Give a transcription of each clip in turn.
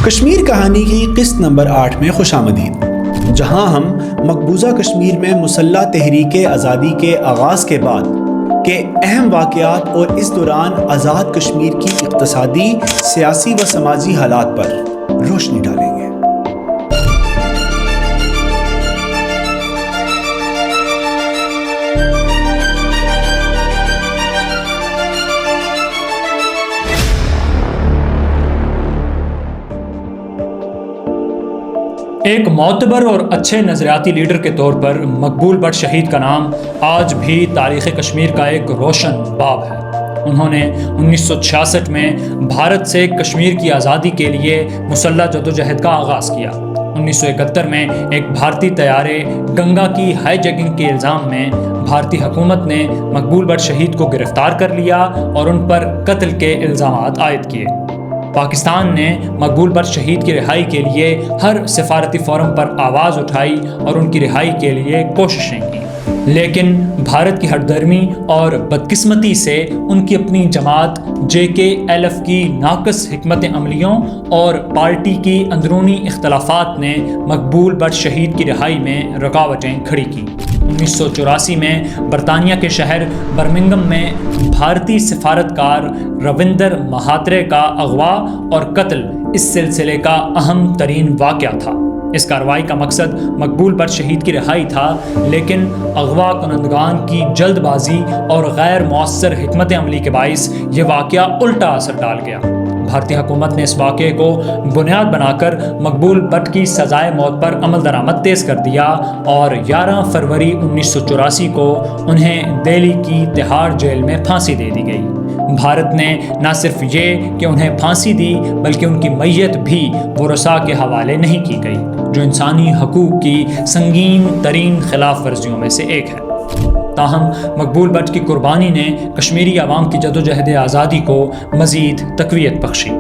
کشمیر کہانی کی قسط نمبر 8 میں خوش آمدید، جہاں ہم مقبوضہ کشمیر میں مسلح تحریک آزادی کے آغاز کے بعد کے اہم واقعات اور اس دوران آزاد کشمیر کی اقتصادی، سیاسی و سماجی حالات پر روشنی ڈالیں گے۔ ایک معتبر اور اچھے نظریاتی لیڈر کے طور پر مقبول بٹ شہید کا نام آج بھی تاریخ کشمیر کا ایک روشن باب ہے۔ انہوں نے 1966 میں بھارت سے کشمیر کی آزادی کے لیے مسلح جدوجہد کا آغاز کیا۔ 1971 میں ایک بھارتی طیارے گنگا کی ہائی جیکنگ کے الزام میں بھارتی حکومت نے مقبول بٹ شہید کو گرفتار کر لیا اور ان پر قتل کے الزامات عائد کیے۔ پاکستان نے مقبول بٹ شہید کی رہائی کے لیے ہر سفارتی فورم پر آواز اٹھائی اور ان کی رہائی کے لیے کوششیں کی، لیکن بھارت کی ہٹ درمی اور بدقسمتی سے ان کی اپنی جماعت JKLF کی ناقص حکمت عملیوں اور پارٹی کی اندرونی اختلافات نے مقبول بٹ شہید کی رہائی میں رکاوٹیں کھڑی کی۔ 1984 میں برطانیہ کے شہر برمنگم میں بھارتی سفارتکار روندر مہاترے کا اغوا اور قتل اس سلسلے کا اہم ترین واقعہ تھا۔ اس کارروائی کا مقصد مقبول بٹ شہید کی رہائی تھا، لیکن اغوا کنندگان کی جلد بازی اور غیر مؤثر حکمت عملی کے باعث یہ واقعہ الٹا اثر ڈال گیا۔ بھارتی حکومت نے اس واقعے کو بنیاد بنا کر مقبول بٹ کی سزائے موت پر عمل درآمد تیز کر دیا اور 11 فروری 1984 کو انہیں دہلی کی تہاڑ جیل میں پھانسی دے دی گئی۔ بھارت نے نہ صرف یہ کہ انہیں پھانسی دی بلکہ ان کی میت بھی ورثاء کے حوالے نہیں کی گئی، جو انسانی حقوق کی سنگین ترین خلاف ورزیوں میں سے ایک ہے۔ تاہم مقبول بٹ کی قربانی نے کشمیری عوام کی جدوجہد آزادی کو مزید تقویت بخشی۔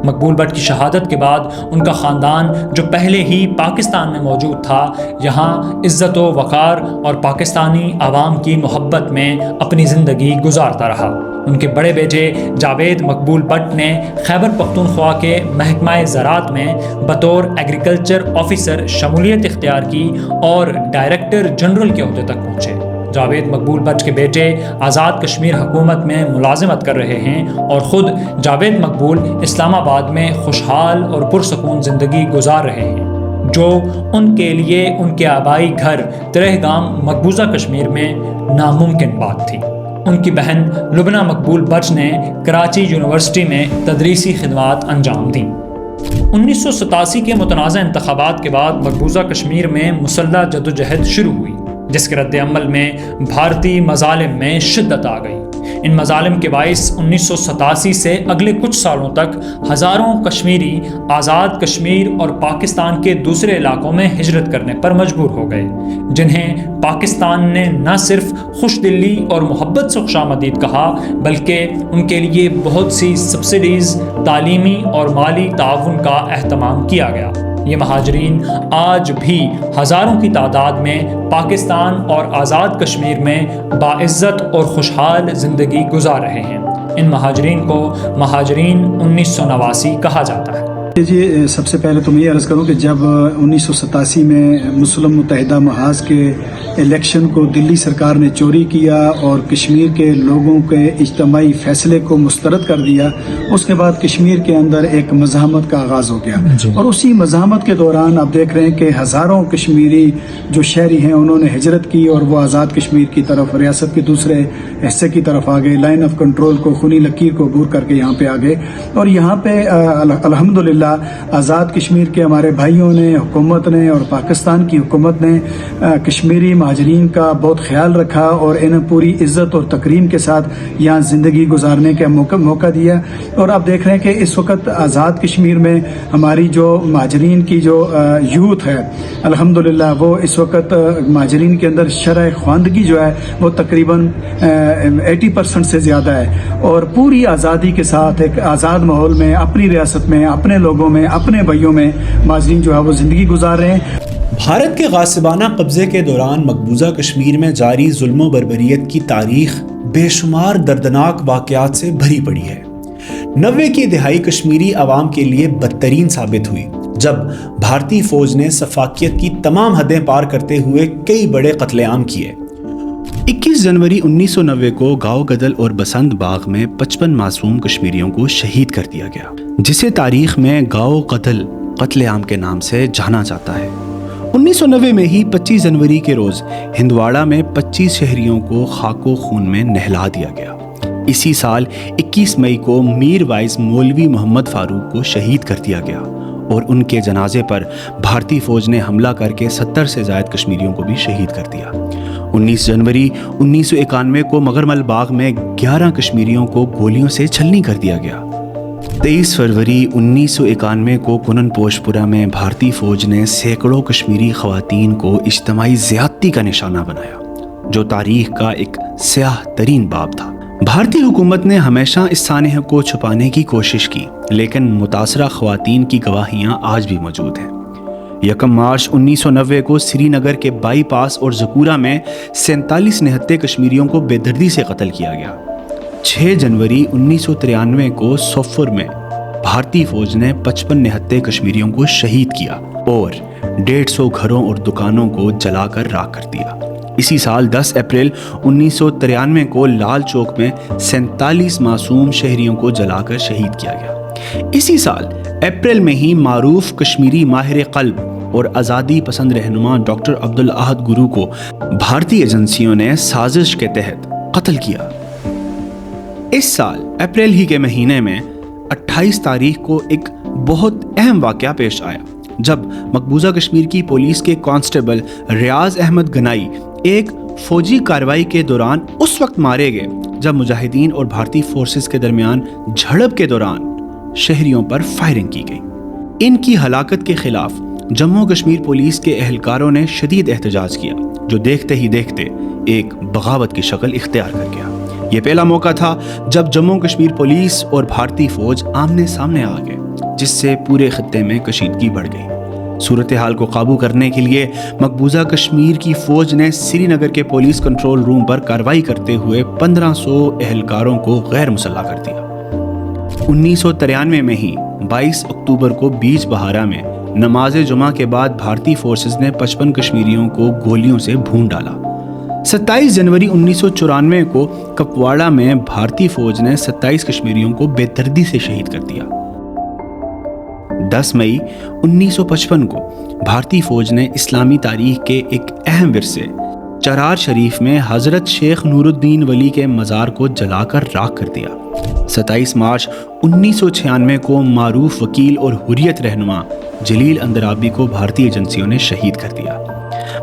مقبول بٹ کی شہادت کے بعد ان کا خاندان جو پہلے ہی پاکستان میں موجود تھا، یہاں عزت و وقار اور پاکستانی عوام کی محبت میں اپنی زندگی گزارتا رہا۔ ان کے بڑے بیٹے جاوید مقبول بٹ نے خیبر پختونخوا کے محکمہ زراعت میں بطور ایگریکلچر آفیسر شمولیت اختیار کی اور ڈائریکٹر جنرل کے عہدے تک پہنچے۔ جاوید مقبول بٹ کے بیٹے آزاد کشمیر حکومت میں ملازمت کر رہے ہیں اور خود جاوید مقبول اسلام آباد میں خوشحال اور پرسکون زندگی گزار رہے ہیں، جو ان کے لیے ان کے آبائی گھر ترہگام مقبوضہ کشمیر میں ناممکن بات تھی۔ ان کی بہن لبنہ مقبول بٹ نے کراچی یونیورسٹی میں تدریسی خدمات انجام دیں۔ 1987 کے متنازع انتخابات کے بعد مقبوضہ کشمیر میں مسلح جدوجہد شروع ہوئی، جس کے رد عمل میں بھارتی مظالم میں شدت آ گئی۔ ان مظالم کے باعث 1987 سے اگلے کچھ سالوں تک ہزاروں کشمیری آزاد کشمیر اور پاکستان کے دوسرے علاقوں میں ہجرت کرنے پر مجبور ہو گئے، جنہیں پاکستان نے نہ صرف خوش دلی اور محبت سے خوش آمدید کہا بلکہ ان کے لیے بہت سی سبسڈیز، تعلیمی اور مالی تعاون کا اہتمام کیا گیا۔ یہ مہاجرین آج بھی ہزاروں کی تعداد میں پاکستان اور آزاد کشمیر میں باعزت اور خوشحال زندگی گزار رہے ہیں۔ ان مہاجرین کو مہاجرین 1989 کہا جاتا ہے۔ جی، سب سے پہلے تو میں یہ عرض کروں کہ جب 1987 میں مسلم متحدہ محاذ کے الیکشن کو دلی سرکار نے چوری کیا اور کشمیر کے لوگوں کے اجتماعی فیصلے کو مسترد کر دیا، اس کے بعد کشمیر کے اندر ایک مزاحمت کا آغاز ہو گیا، اور اسی مزاحمت کے دوران آپ دیکھ رہے ہیں کہ ہزاروں کشمیری جو شہری ہیں انہوں نے ہجرت کی اور وہ آزاد کشمیر کی طرف، ریاست کے دوسرے حصے کی طرف آ گئے، لائن آف کنٹرول کو، خونی لکیر کو عبور کر کے یہاں پہ آ گئے۔ اور یہاں پہ الحمدللہ آزاد کشمیر کے ہمارے بھائیوں نے، حکومت نے اور پاکستان کی حکومت نے کشمیری مہاجرین کا بہت خیال رکھا اور انہیں پوری عزت اور تکریم کے ساتھ یہاں زندگی گزارنے کا موقع دیا۔ اور آپ دیکھ رہے ہیں کہ اس وقت آزاد کشمیر میں ہماری جو مہاجرین کی جو یوتھ ہے، الحمدللہ وہ اس وقت مہاجرین کے اندر شرح خواندگی جو ہے وہ تقریباً 80% سے زیادہ ہے، اور پوری آزادی کے ساتھ ایک آزاد ماحول میں اپنی ریاست میں، اپنے لوگوں میں، اپنے بھائیوں میں مہاجرین جو ہے وہ زندگی گزار رہے ہیں۔ بھارت کے غاصبانہ قبضے کے دوران مقبوضہ کشمیر میں جاری ظلم و بربریت کی تاریخ بے شمار دردناک واقعات سے بھری پڑی ہے۔ 90 کی دہائی کشمیری عوام کے لیے بدترین ثابت ہوئی جب بھارتی فوج نے سفاکیت کی تمام حدیں پار کرتے ہوئے کئی بڑے قتل عام کیے۔ 21 جنوری 1990 کو گاؤں گدل اور بسنت باغ میں 55 معصوم کشمیریوں کو شہید کر دیا گیا، جسے تاریخ میں گاؤں گدل قتل عام کے نام سے جانا جاتا ہے۔ 1990 میں ہی 25 جنوری کے روز ہندواڑہ میں 25 شہریوں کو خاک و خون میں نہلا دیا گیا۔ اسی سال 21 مئی کو میر وائس مولوی محمد فاروق کو شہید کر دیا گیا اور ان کے جنازے پر بھارتی فوج نے حملہ کر کے 70 سے زائد کشمیریوں کو بھی شہید کر دیا۔ 19 جنوری 1991 کو مگرمل باغ میں 11 کشمیریوں کو گولیوں سے چھلنی کر دیا گیا۔ 23 فروری 1991 کو کنن پوش پورہ میں بھارتی فوج نے سینکڑوں کشمیری خواتین کو اجتماعی زیادتی کا نشانہ بنایا، جو تاریخ کا ایک سیاہ ترین باب تھا۔ بھارتی حکومت نے ہمیشہ اس سانحے کو چھپانے کی کوشش کی، لیکن متاثرہ خواتین کی گواہیاں آج بھی موجود ہیں۔ 1 مارچ 1990 کو سری نگر کے بائی پاس اور زکورہ میں 47 نہتے کشمیریوں کو بے دردی سے قتل کیا گیا۔ 6 جنوری 1993 کو سوفر میں بھارتی فوج نے 55 نہتے کشمیریوں کو شہید کیا اور 150 گھروں اور دکانوں کو جلا کر راکھ کر دیا۔ اسی سال 10 اپریل 1993 کو لال چوک میں 47 معصوم شہریوں کو جلا کر شہید کیا گیا۔ اسی سال اپریل میں ہی معروف کشمیری ماہر قلب اور آزادی پسند رہنما ڈاکٹر عبدالاحد گرو کو بھارتی ایجنسیوں نے سازش کے تحت قتل کیا۔ اس سال اپریل ہی کے مہینے میں 28 تاریخ کو ایک بہت اہم واقعہ پیش آیا جب مقبوضہ کشمیر کی پولیس کے کانسٹیبل ریاض احمد گنائی ایک فوجی کارروائی کے دوران اس وقت مارے گئے جب مجاہدین اور بھارتی فورسز کے درمیان جھڑپ کے دوران شہریوں پر فائرنگ کی گئی۔ ان کی ہلاکت کے خلاف جموں کشمیر پولیس کے اہلکاروں نے شدید احتجاج کیا، جو دیکھتے ہی دیکھتے ایک بغاوت کی شکل اختیار کر گیا۔ یہ پہلا موقع تھا جب جموں کشمیر پولیس اور بھارتی فوج آمنے سامنے آ گئے، جس سے پورے خطے میں کشیدگی بڑھ گئی۔ صورتحال کو قابو کرنے کے لیے مقبوضہ کشمیر کی فوج نے سری نگر کے پولیس کنٹرول روم پر کارروائی کرتے ہوئے 1500 اہلکاروں کو غیر مسلح کر دیا۔ 1993 میں ہی 22 اکتوبر کو بیچ بہارا میں نماز جمعہ کے بعد بھارتی فورسز نے 55 کشمیریوں کو گولیوں سے بھون ڈالا۔ 27 جنوری 1994 کو کپواڑہ میں بھارتی فوج نے 27 کشمیریوں کو بے دردی سے شہید کر دیا۔ 10 مئی 1955 کو بھارتی فوج نے اسلامی تاریخ کے ایک اہم ورثے چرار شریف میں حضرت شیخ نور الدین ولی کے مزار کو جلا کر راکھ کر دیا۔ 27 مارچ 1996 کو معروف وکیل اور حریت رہنما جلیل اندرابی کو بھارتی ایجنسیوں نے شہید کر دیا۔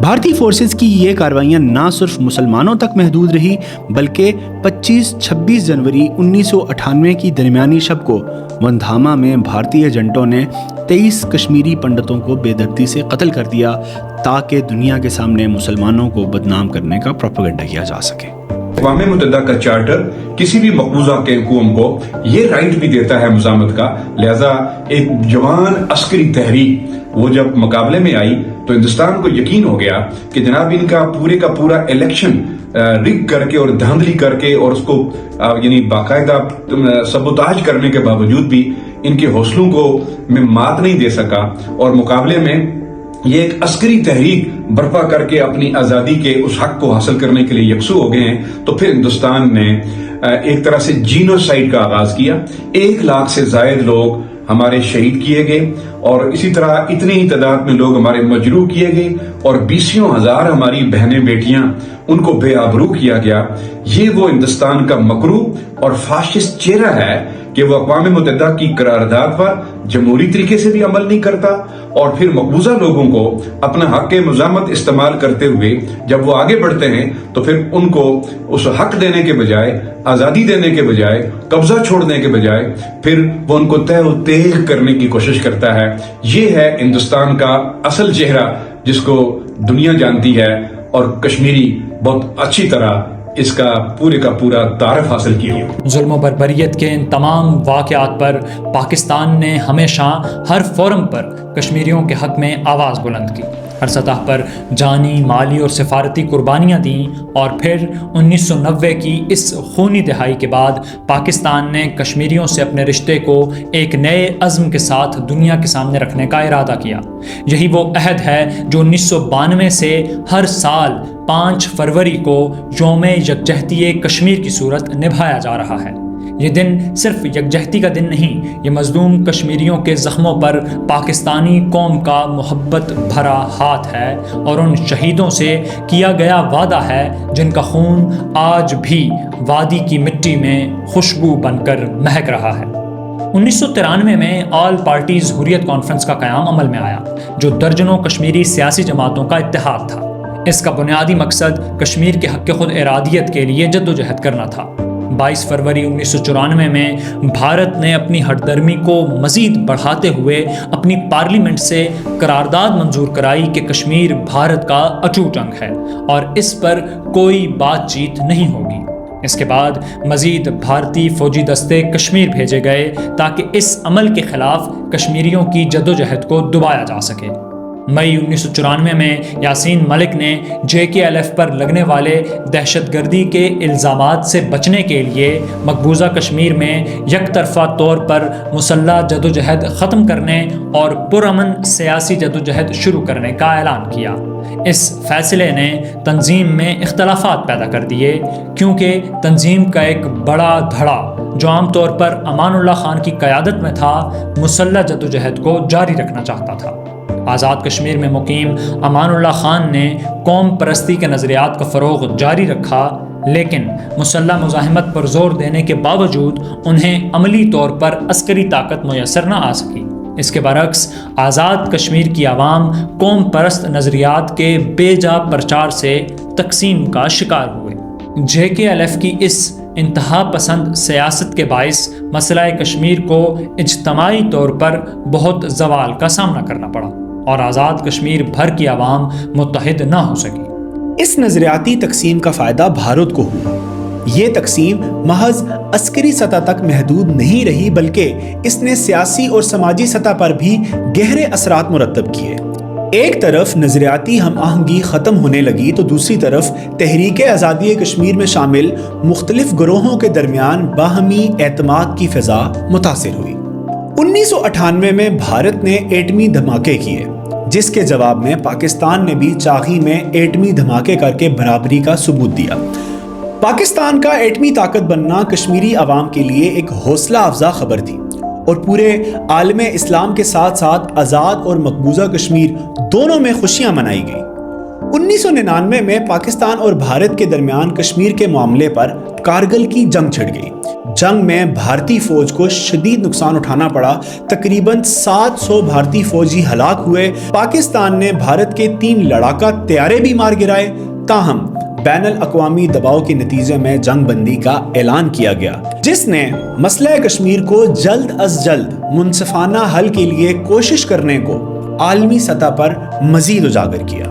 بھارتی فورسز کی یہ کارروائیاں نہ صرف مسلمانوں تک محدود رہی بلکہ 25-26 جنوری 1998 کی درمیانی شب کو وندھاما میں بھارتی ایجنٹوں نے 23 کشمیری پنڈتوں کو بے دردی سے قتل کر دیا تاکہ دنیا کے سامنے مسلمانوں کو بدنام کرنے کا پروپیگنڈا کیا جا سکے۔ اقوام متحدہ کا چارٹر کسی بھی مقبوضہ کے قوم کو یہ رائٹ بھی دیتا ہے مزاحمت کا، لہذا ایک جوان عسکری تحریک وہ جب مقابلے میں آئی تو ہندوستان کو یقین ہو گیا کہ جناب ان کا پورا الیکشن رگ کر کے اور دھاندلی کر کے اور اس کو یعنی باقاعدہ سبوتاج کرنے کے باوجود بھی ان کے حوصلوں کو میں مات نہیں دے سکا اور مقابلے میں یہ ایک عسکری تحریک برپا کر کے اپنی آزادی کے اس حق کو حاصل کرنے کے لیے یکسو ہو گئے ہیں، تو پھر ہندوستان نے ایک طرح سے جینوسائیڈ کا آغاز کیا۔ 1 لاکھ سے زائد لوگ ہمارے شہید کیے گئے اور اسی طرح اتنی ہی تعداد میں لوگ ہمارے مجروح کیے گئے اور 20 ہزار ہماری بہنیں بیٹیاں ان کو بے آبرو کیا گیا۔ یہ وہ ہندوستان کا مکروہ اور فاشسٹ چہرہ ہے کہ وہ اقوام متحدہ کی قرارداد پر جمہوری طریقے سے بھی عمل نہیں کرتا اور پھر مقبوضہ لوگوں کو اپنا حق مزاحمت استعمال کرتے ہوئے جب وہ آگے بڑھتے ہیں تو پھر ان کو اس حق دینے کے بجائے، آزادی دینے کے بجائے، قبضہ چھوڑنے کے بجائے پھر وہ ان کو تہ و تیغ کرنے کی کوشش کرتا ہے۔ یہ ہے ہندوستان کا اصل چہرہ جس کو دنیا جانتی ہے اور کشمیری بہت اچھی طرح اس کا پورا تعارف حاصل کیا۔ ظلم و بربریت کے ان تمام واقعات پر پاکستان نے ہمیشہ ہر فورم پر کشمیریوں کے حق میں آواز بلند کی۔ ہر سطح پر جانی، مالی اور سفارتی قربانیاں دیں، اور پھر 1990 کی اس خونی دہائی کے بعد پاکستان نے کشمیریوں سے اپنے رشتے کو ایک نئے عزم کے ساتھ دنیا کے سامنے رکھنے کا ارادہ کیا۔ یہی وہ عہد ہے جو 1992 سے ہر سال 5 فروری کو یوم یکجہتی کشمیر کی صورت نبھایا جا رہا ہے۔ یہ دن صرف یکجہتی کا دن نہیں، یہ مظلوم کشمیریوں کے زخموں پر پاکستانی قوم کا محبت بھرا ہاتھ ہے، اور ان شہیدوں سے کیا گیا وعدہ ہے جن کا خون آج بھی وادی کی مٹی میں خوشبو بن کر مہک رہا ہے۔ 1993 میں آل پارٹیز حریت کانفرنس کا قیام عمل میں آیا، جو درجنوں کشمیری سیاسی جماعتوں کا اتحاد تھا۔ اس کا بنیادی مقصد کشمیر کے حق خود ارادیت کے لیے جدوجہد کرنا تھا۔ 22 فروری 1994 میں بھارت نے اپنی ہٹ درمی کو مزید بڑھاتے ہوئے اپنی پارلیمنٹ سے قرارداد منظور کرائی کہ کشمیر بھارت کا اٹوٹ انگ ہے اور اس پر کوئی بات چیت نہیں ہوگی۔ اس کے بعد مزید بھارتی فوجی دستے کشمیر بھیجے گئے تاکہ اس عمل کے خلاف کشمیریوں کی جدوجہد کو دبایا جا سکے۔ مئی 1994 میں یاسین ملک نے JKLF پر لگنے والے دہشت گردی کے الزامات سے بچنے کے لیے مقبوضہ کشمیر میں یک طرفہ طور پر مسلح جدوجہد ختم کرنے اور پرامن سیاسی جدوجہد شروع کرنے کا اعلان کیا۔ اس فیصلے نے تنظیم میں اختلافات پیدا کر دیے، کیونکہ تنظیم کا ایک بڑا دھڑا جو عام طور پر امان اللہ خان کی قیادت میں تھا، مسلح جدوجہد کو جاری رکھنا چاہتا تھا۔ آزاد کشمیر میں مقیم امان اللہ خان نے قوم پرستی کے نظریات کا فروغ جاری رکھا، لیکن مسلح مزاحمت پر زور دینے کے باوجود انہیں عملی طور پر عسکری طاقت میسر نہ آ سکی۔ اس کے برعکس آزاد کشمیر کی عوام قوم پرست نظریات کے بے جا پرچار سے تقسیم کا شکار ہوئے۔ JKLF کی اس انتہا پسند سیاست کے باعث مسئلہ کشمیر کو اجتماعی طور پر بہت زوال کا سامنا کرنا پڑا اور آزاد کشمیر بھر کی عوام متحد نہ ہو سکی۔ اس نظریاتی تقسیم کا فائدہ بھارت کو ہوا۔ یہ تقسیم محض عسکری سطح تک محدود نہیں رہی، بلکہ اس نے سیاسی اور سماجی سطح پر بھی گہرے اثرات مرتب کیے۔ ایک طرف نظریاتی ہم آہنگی ختم ہونے لگی تو دوسری طرف تحریک آزادی کشمیر میں شامل مختلف گروہوں کے درمیان باہمی اعتماد کی فضا متاثر ہوئی۔ 1998 میں بھارت نے ایٹمی دھماکے کیے، جس کے جواب میں پاکستان نے بھی چاغی میں ایٹمی دھماکے کر کے برابری کا ثبوت دیا۔ پاکستان کا ایٹمی طاقت بننا کشمیری عوام کے لیے ایک حوصلہ افزا خبر تھی، اور پورے عالم اسلام کے ساتھ ساتھ آزاد اور مقبوضہ کشمیر دونوں میں خوشیاں منائی گئی۔ 1999 میں پاکستان اور بھارت کے درمیان کشمیر کے معاملے پر کارگل کی جنگ چھڑ گئی۔ جنگ میں بھارتی فوج کو شدید نقصان اٹھانا پڑا، تقریباً 700 بھارتی فوجی ہلاک ہوئے۔ پاکستان نے بھارت کے 3 لڑاکا طیارے بھی مار گرائے، تاہم بین الاقوامی دباؤ کے نتیجے میں جنگ بندی کا اعلان کیا گیا، جس نے مسئلہ کشمیر کو جلد از جلد منصفانہ حل کے لیے کوشش کرنے کو عالمی سطح پر مزید اجاگر کیا۔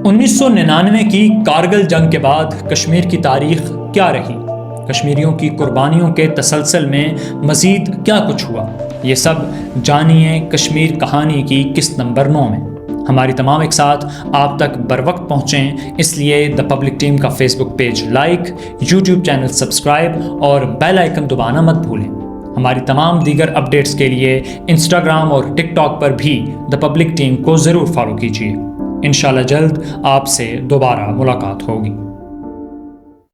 1999 کی کارگل جنگ کے بعد کشمیر کی تاریخ کیا رہی؟ کشمیریوں کی قربانیوں کے تسلسل میں مزید کیا کچھ ہوا؟ یہ سب جانیے کشمیر کہانی کی قسط نمبر 9 میں۔ ہماری تمام ایک ساتھ آپ تک بر وقت پہنچیں، اس لیے دا پبلک ٹیم کا Facebook page like, YouTube channel subscribe اور بیل آئیکن دبانا مت بھولیں۔ ہماری تمام دیگر اپڈیٹس کے لیے انسٹاگرام اور ٹک ٹاک پر بھی دا پبلک ٹیم کو ضرور فالو کیجیے۔ انشاءاللہ جلد آپ سے دوبارہ ملاقات ہوگی۔